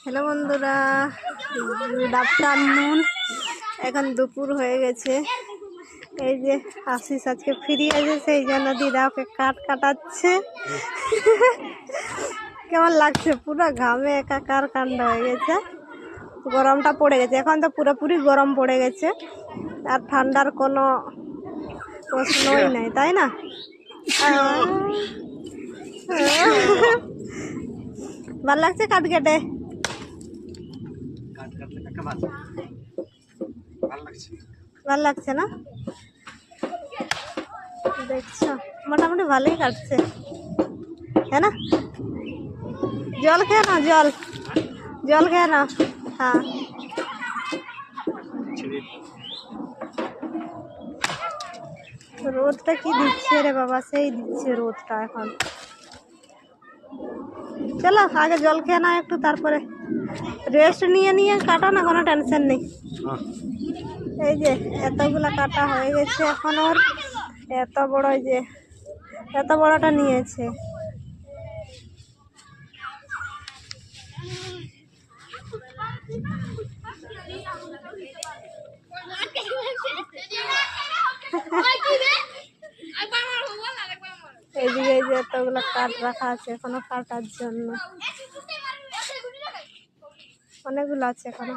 Hello বন্ধুরা, good afternoon. এখন দুপুর হয়ে গেছে। এই যে আশিস আজকে ফিরে আছে, সেই জন্য দিদা ওকে কাটাচ্ছে। কেমন লাগছে? পুরো ঘামে একাকার কাণ্ড হয়ে গেছে। গরমটা পড়ে গেছে, এখন তো পুরোপুরি গরম পড়ে গেছে, আর ঠান্ডার কোনো প্রশ্নই নাই, তাই না? ভাল লাগছে কাট কেটে? ভাল লাগছে না? দেখছো মোটামুটি ভালোই কাটছে, হ্যাঁ না? জল খেয়ে না, জল খেয়ে না। হ্যাঁ, রোদটা কি দিচ্ছে রে বাবা, সেই দিচ্ছে রোদটা এখন। চলো আগে জল খেয়ে না একটু, তারপরে রেস্ট নিয়ে কাটা না, কোনো টেনশন নেই। এই যে এতগুলা কাটা হয়ে গেছে, এখন ওর এত বড়, যে এত বড়টা নিয়েছে। এইদিকে এই যে এতগুলো কাঠ রাখা আছে এখনো কাটার জন্য, অনেকগুলো আছে এখনো।